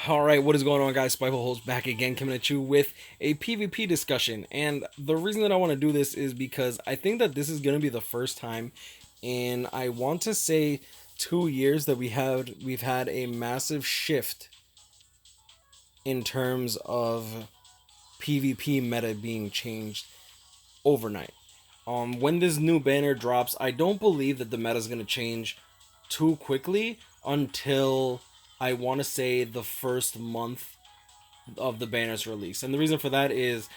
Alright, what is going on, guys? SpitefulHopes back again, coming at you with a PvP discussion. And the reason that I want to do this is because I think that this is going to be the first time in, I want to say, 2 years that we've had a massive shift in terms of PvP meta being changed overnight. When this new banner drops, I don't believe that the meta is going to change too quickly until, I want to say, the first month of the banner's release. And the reason for that is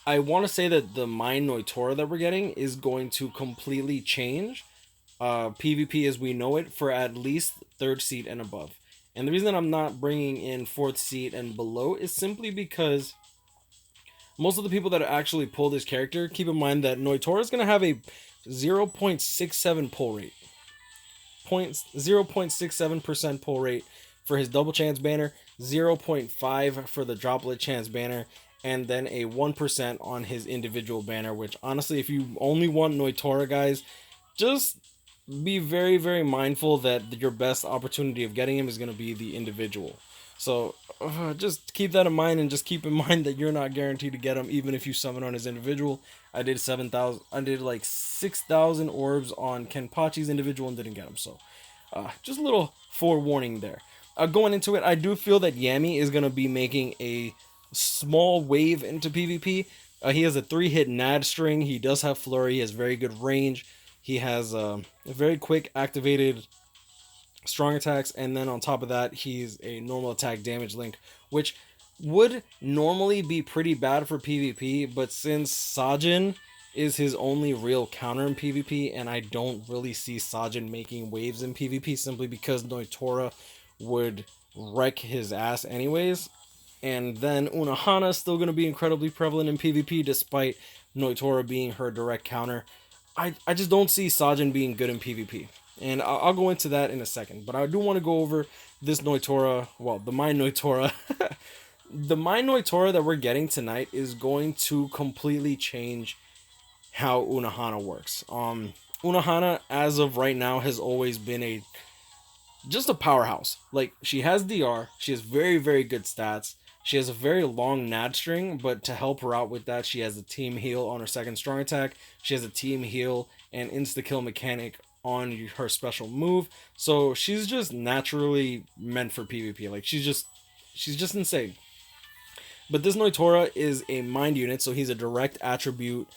I want to say that the Nnoitora that we're getting is going to completely change PvP as we know it for at least third seed and above. And the reason that I'm not bringing in fourth seed and below is simply because most of the people that actually pull this character, keep in mind that Nnoitora is going to have a 0.67 pull rate. 0.67% pull rate for his double chance banner, 0.5 for the droplet chance banner, and then a 1% on his individual banner, which honestly, if you only want Nnoitora, guys, just be very, very mindful that your best opportunity of getting him is going to be the individual. So just keep that in mind, and just keep in mind that you're not guaranteed to get him even if you summon on his individual. I did 7,000. I did like 6,000 orbs on Kenpachi's individual and didn't get him. So just a little forewarning there. Going into it, I do feel that Yammy is gonna be making a small wave into PvP. He has a 3-hit Nad string. He does have Flurry. He has very good range. He has a very quick activated strong attacks, and then on top of that, he's a normal attack damage link, which would normally be pretty bad for PvP, but since Sajin is his only real counter in PvP, and I don't really see Sajin making waves in PvP simply because Nnoitora would wreck his ass anyways. And then Unohana is still going to be incredibly prevalent in PvP despite Nnoitora being her direct counter. I just don't see Sajin being good in PvP. And I'll go into that in a second. But I do want to go over this Nnoitora, well, the Nnoitora. The Nnoitora that we're getting tonight is going to completely change how Unohana works. Unohana, as of right now, has always been just a powerhouse. Like, she has DR, she has very, very good stats. She has a very long Nad string, but to help her out with that, she has a team heal on her second strong attack. She has a team heal and insta-kill mechanic on her special move. So she's just naturally meant for PvP. Like, she's just insane. But this Nnoitora is a mind unit, so he's a direct attribute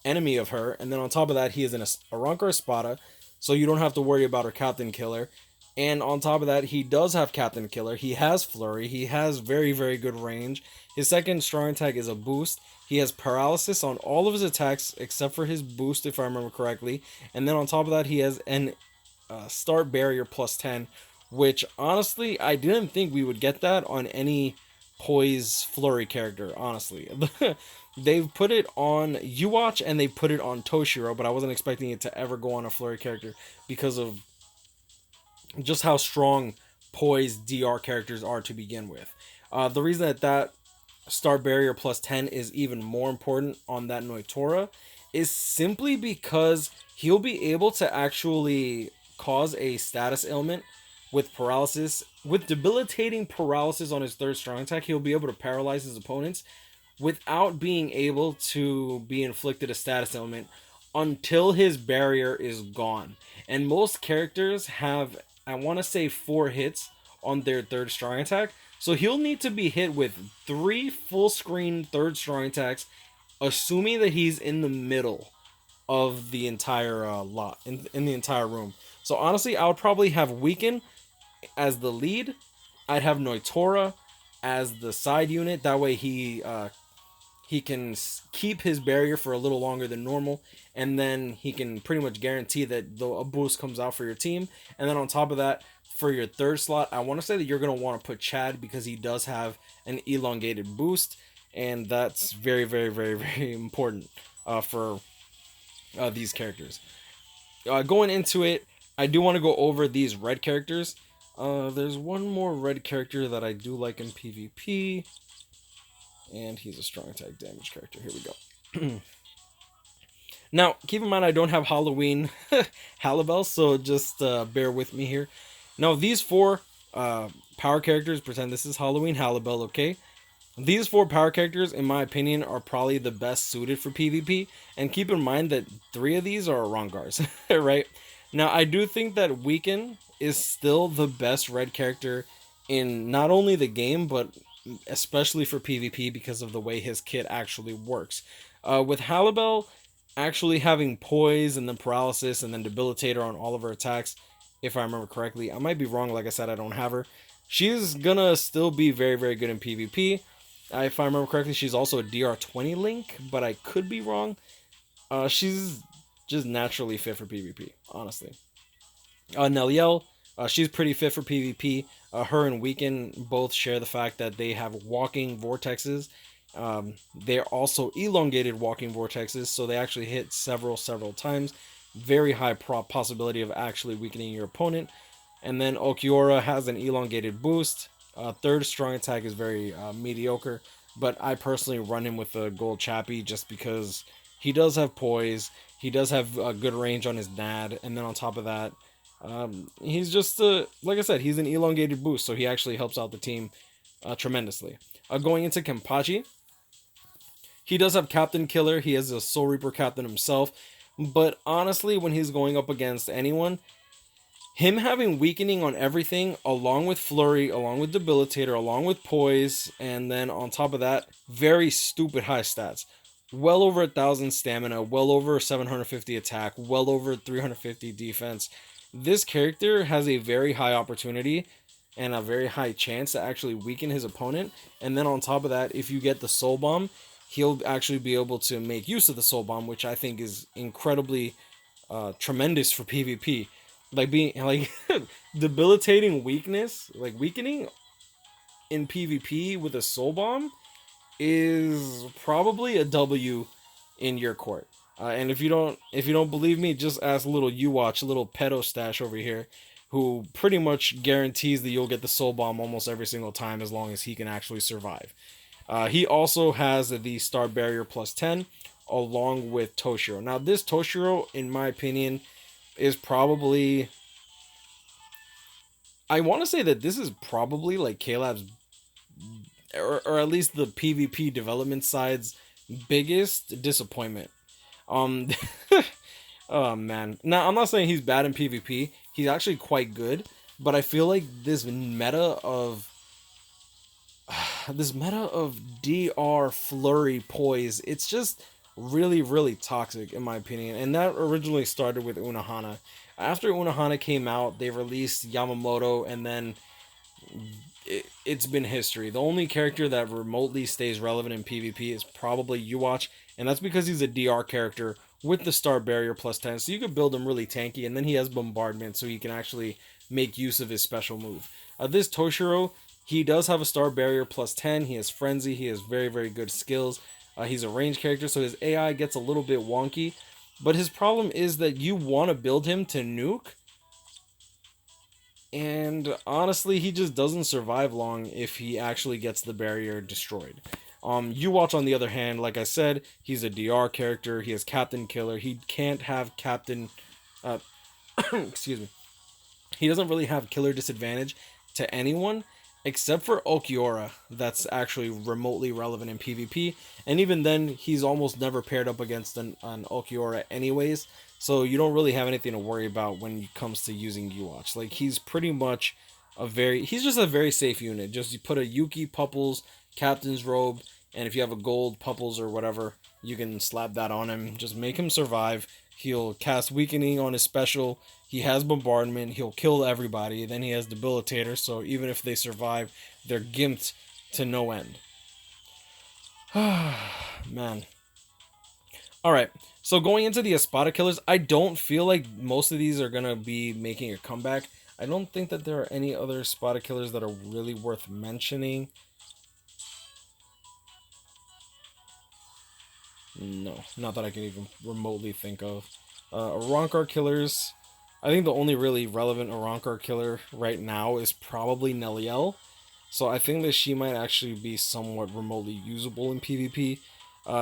enemy of her. And then on top of that, he is an Arankar Espada, so you don't have to worry about her Captain Killer. And on top of that, he does have Captain Killer. He has Flurry. He has very, very good range. His second strong attack is a boost. He has paralysis on all of his attacks except for his boost, if I remember correctly. And then on top of that, he has an start barrier plus 10, which honestly, I didn't think we would get that on any Poise Flurry character, honestly. They've put it on Uwatch and they put it on Toshiro, but I wasn't expecting it to ever go on a Flurry character because of just how strong Poise DR characters are to begin with. The reason that Star Barrier plus 10 is even more important on that Nnoitora is simply because he'll be able to actually cause a status ailment with paralysis. With debilitating paralysis on his third strong attack, he'll be able to paralyze his opponents without being able to be inflicted a status ailment until his barrier is gone. And most characters have, I want to say, 4 hits on their third strong attack. So he'll need to be hit with 3 full screen third strong attacks, assuming that he's in the middle of the entire lot, in the entire room. So honestly, I would probably have Weaken as the lead. I'd have Nnoitora as the side unit. That way he can keep his barrier for a little longer than normal, and then he can pretty much guarantee that a boost comes out for your team. And then on top of that, for your third slot, I want to say that you're going to want to put Chad because he does have an elongated boost, and that's very, very, very, very important for these characters. Going into it, I do want to go over these red characters. There's one more red character that I do like in PvP, and he's a strong attack damage character. Here we go. Now, keep in mind I don't have Halloween Halibel, so just bear with me here. Now, these 4 power characters. Pretend this is Halloween Halibel, okay? These 4 power characters, in my opinion, are probably the best suited for PvP. And keep in mind that 3 of these are Arangars, right? Now, I do think that Weaken is still the best red character in not only the game, but especially for PvP because of the way his kit actually works. With Halibel actually having poise and then paralysis and then debilitator on all of her attacks, if I remember correctly. I might be wrong, like I said, I don't have her. She's gonna still be very, very good in PvP. If I remember correctly, she's also a DR20 link, but I could be wrong. She's just naturally fit for PvP, honestly. Neliel, she's pretty fit for PvP. Her and Weaken both share the fact that they have walking vortexes. They're also elongated walking vortexes, so they actually hit several times. Very high possibility of actually weakening your opponent. And then Nnoitora has an elongated boost. Third strong attack is very mediocre, but I personally run him with a gold chappy just because he does have poise. He does have a good range on his NAD, and then on top of that, he's just like I said, he's an elongated boost, so he actually helps out the team tremendously. Going into Kenpachi, he does have Captain Killer. He has a Soul Reaper Captain himself, but honestly, when he's going up against anyone, him having weakening on everything, along with Flurry, along with Debilitator, along with Poise, and then on top of that, very stupid high stats. Well over 1,000 stamina, well over 750 attack, well over 350 defense. This character has a very high opportunity and a very high chance to actually weaken his opponent. And then on top of that, if you get the Soul Bomb, he'll actually be able to make use of the Soul Bomb, which I think is incredibly tremendous for PvP. Like being like debilitating weakness, like weakening in PvP with a Soul Bomb is probably a W in your court. And if you don't believe me, just ask little Uwatch, little pedo stash over here, who pretty much guarantees that you'll get the Soul Bomb almost every single time as long as he can actually survive. He also has the Star Barrier plus 10 along with Toshiro. Now this Toshiro, in my opinion, is probably, I want to say that this is probably like KLab's, or at least the PvP development side's biggest disappointment. Oh man. Now I'm not saying he's bad in PvP. He's actually quite good, but I feel like this meta of DR Flurry Poise, it's just really toxic in my opinion. And that originally started with Unohana. After Unohana came out, they released Yamamoto, and then it's been history. The only character that remotely stays relevant in PvP is probably Uwatch, and that's because he's a DR character with the Star Barrier plus 10, so you could build him really tanky, and then he has Bombardment, so he can actually make use of his special move. This Toshiro, he does have a Star Barrier plus 10, he has Frenzy, he has very good skills. He's a range character, so his AI gets a little bit wonky, but his problem is that you want to build him to nuke, and honestly, he just doesn't survive long if he actually gets the barrier destroyed. Uwatch, on the other hand, like I said, he's a DR character. He has Captain Killer. He can't have Captain... excuse me. He doesn't really have killer disadvantage to anyone, except for Nnoitora, that's actually remotely relevant in PvP. And even then, he's almost never paired up against an Nnoitora anyways. So you don't really have anything to worry about when it comes to using Uwatch. Like, he's pretty much he's just a very safe unit. Just you put a Yuki, Pupples, Captain's Robe, and if you have a gold Pupples or whatever, you can slap that on him. Just make him survive. He'll cast Weakening on his special. He has Bombardment. He'll kill everybody. Then he has Debilitator, so even if they survive, they're gimped to no end. Man. Alright, so going into the Espada killers, I don't feel like most of these are going to be making a comeback. I don't think that there are any other Espada killers that are really worth mentioning. No, not that I can even remotely think of. Arrancar killers, I think the only really relevant Arrancar killer right now is probably Neliel. So I think that she might actually be somewhat remotely usable in PvP.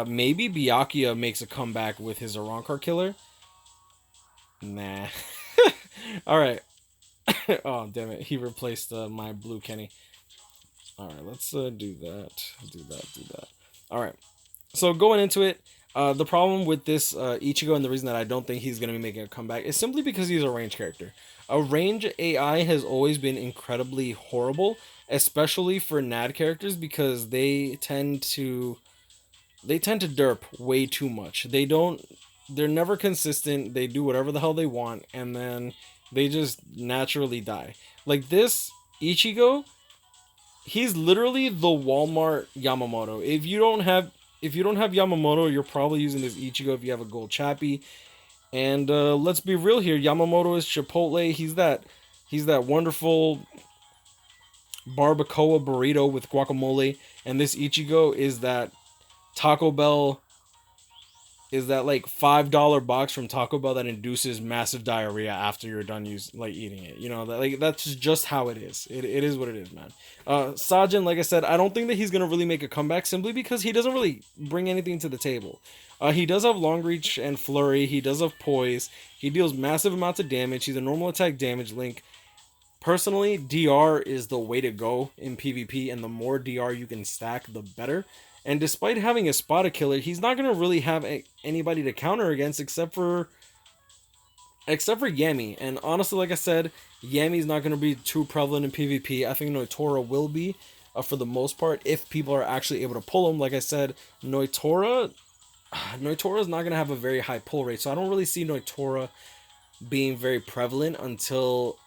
Maybe Byakuya makes a comeback with his Arrancar killer. Nah. Alright. Oh, damn it. He replaced my blue Kenny. Alright, let's do that. Do that. Alright. So going into it, the problem with this Ichigo and the reason that I don't think he's going to be making a comeback is simply because he's a range character. A range AI has always been incredibly horrible, especially for NAD characters because they tend to derp way too much. They're never consistent. They do whatever the hell they want and then they just naturally die. Like this Ichigo, he's literally the Walmart Yamamoto. If you don't have Yamamoto, you're probably using this Ichigo if you have a gold chappy. And let's be real here, Yamamoto is Chipotle. He's that wonderful barbacoa burrito with guacamole, and this Ichigo is that Taco Bell is that like $5 box from Taco Bell that induces massive diarrhea after you're done eating it. You know, that's just how it is. It is what it is, man. Sajin, like I said, I don't think that he's gonna really make a comeback simply because he doesn't really bring anything to the table. He does have long reach and flurry. He does have poise. He deals massive amounts of damage. He's a normal attack damage link. Personally, DR is the way to go in PvP, and the more DR you can stack, the better. And despite having a spotted killer, he's not going to really have anybody to counter against except for Yammy. And honestly, like I said, Yammy's not going to be too prevalent in PvP. I think Nnoitora will be for the most part if people are actually able to pull him. Like I said, Nnoitora is not going to have a very high pull rate. So I don't really see Nnoitora being very prevalent until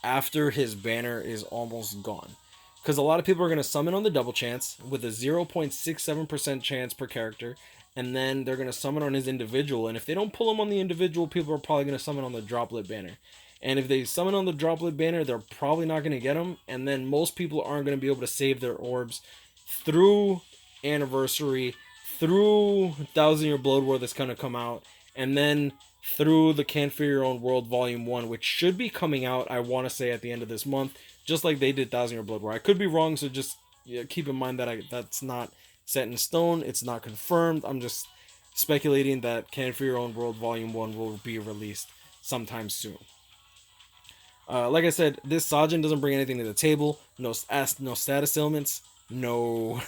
after his banner is almost gone. Because a lot of people are going to summon on the double chance with a 0.67% chance per character. And then they're going to summon on his individual. And if they don't pull him on the individual, people are probably going to summon on the droplet banner. And if they summon on the droplet banner, they're probably not going to get him. And then most people aren't going to be able to save their orbs through Anniversary, through 1,000 Year Blood War that's going to come out. And then through the Can't Fear Your Own World Volume 1, which should be coming out, I want to say, at the end of this month. Just like they did 1,000 Year Blood War. I could be wrong, so just keep in mind that that's not set in stone. It's not confirmed. I'm just speculating that Can't Fear Your Own World Volume 1 will be released sometime soon. Like I said, this Sajin doesn't bring anything to the table. No status ailments. No...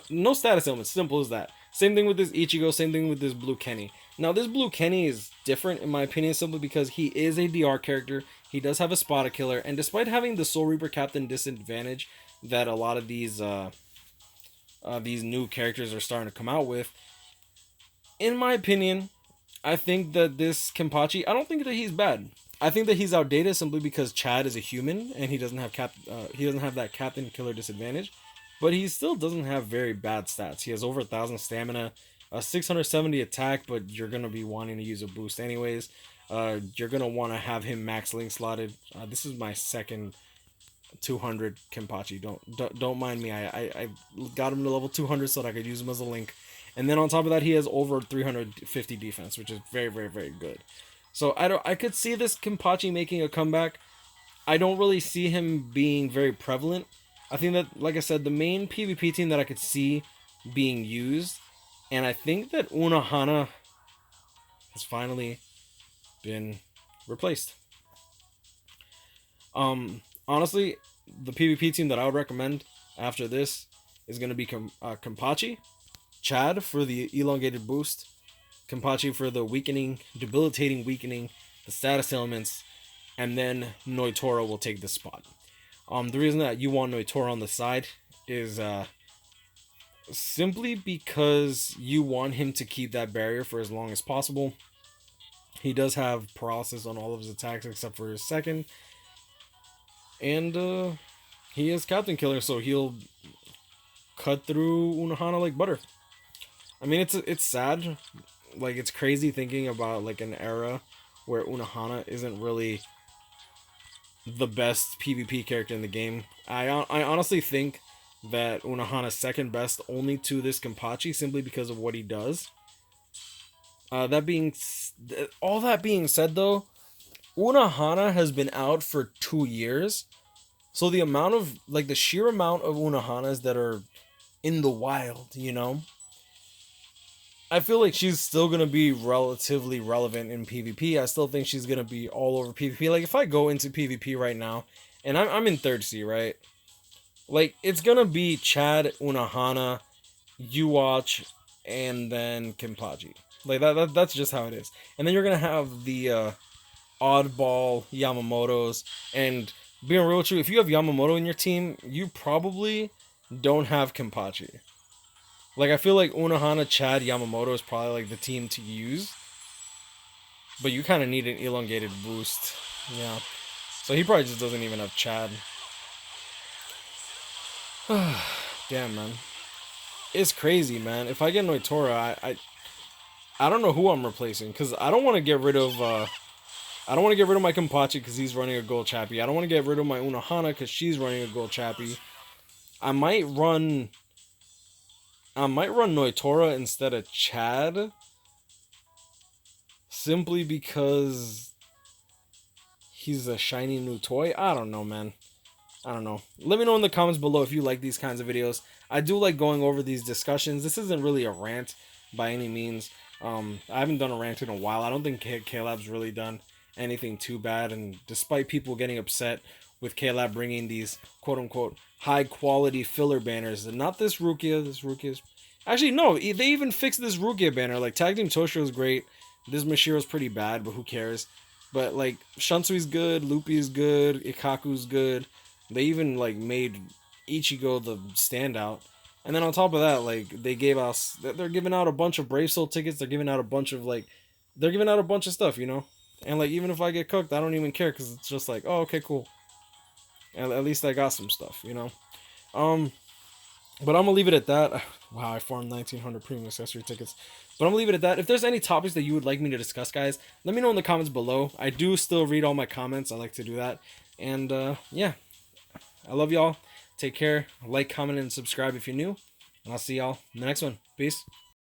no status ailments. Simple as that. Same thing with this Ichigo. Same thing with this Blue Kenny. Now, this Blue Kenny is different, in my opinion, simply because he is a DR character. He does have a spotter killer, and despite having the Soul Reaper Captain disadvantage that a lot of these new characters are starting to come out with, in my opinion, I think that this Kenpachi, I don't think that he's bad. I think that he's outdated simply because Chad is a human and he doesn't have that Captain Killer disadvantage, but he still doesn't have very bad stats. He has over 1,000 stamina, 670 attack, but you're gonna be wanting to use a boost anyways. You're gonna want to have him max link slotted. This is my second 200 Kenpachi. Don't mind me. I got him to level 200 so that I could use him as a link. And then on top of that, he has over 350 defense, which is very, very, very good. So I could see this Kenpachi making a comeback. I don't really see him being very prevalent. I think that, like I said, the main PvP team that I could see being used, and I think that Unohana has finally been replaced. Honestly, the PvP team that I would recommend after this is going to be Kenpachi, Chad for the elongated boost, Kenpachi for the debilitating weakening, the status elements, and then Nnoitora will take the spot. The reason that you want Nnoitora on the side is simply because you want him to keep that barrier for as long as possible. He does have paralysis on all of his attacks except for his second. And he is Captain Killer, so he'll cut through Unohana like butter. I mean, it's sad. Like, it's crazy thinking about like an era where Unohana isn't really the best PvP character in the game. I honestly think that Unohana's second best only to this Kenpachi simply because of what he does. All that being said, though, Unohana has been out for 2 years, so the sheer amount of Unohanas that are in the wild, I feel like she's still gonna be relatively relevant in PvP. I still think she's gonna be all over PvP. Like if I go into PvP right now, and I'm in 3rd C, right? Like it's gonna be Chad, Unohana, Uwatch, and then Kenpachi. Like that's just how it is. And then you're gonna have the oddball Yamamotos. And being real with you, if you have Yamamoto in your team, you probably don't have Kenpachi. Like I feel like Unohana, Chad, Yamamoto is probably like the team to use. But you kind of need an elongated boost. Yeah. So he probably just doesn't even have Chad. Damn, man. It's crazy, man. If I get Nnoitora, I don't know who I'm replacing, because I don't want to get rid of I don't want to get rid of my Kenpachi because he's running a gold chappy. I don't want to get rid of my Unohana because she's running a gold chappy. I might run Nnoitora instead of Chad, simply because he's a shiny new toy. I don't know, man. I don't know. Let me know in the comments below if you like these kinds of videos. I do like going over these discussions. This isn't really a rant by any means. I haven't done a rant in a while. I don't think CFYOW's really done anything too bad. And despite people getting upset with CFYOW bringing these quote-unquote high-quality filler banners, and not this Rukia. This Rukia is... Actually, no. They even fixed this Rukia banner. Like, Tag Team Toshiro is great. This Mashiro's pretty bad, but who cares? But, like, Shansui's good. Lupi's good. Ikaku's good. They even, like, made Ichigo the standout. And then on top of that, like, they gave us... They're giving out a bunch of Brave Soul tickets. They're giving out a bunch of, like... They're giving out a bunch of stuff, you know? And, like, even if I get cooked, I don't even care. Because it's just like, oh, okay, cool. And at least I got some stuff, you know? But I'm going to leave it at that. Wow, I farmed 1,900 premium accessory tickets. But I'm going to leave it at that. If there's any topics that you would like me to discuss, guys, let me know in the comments below. I do still read all my comments. I like to do that. And, yeah. I love y'all. Take care. Like, comment, and subscribe if you're new. And I'll see y'all in the next one. Peace.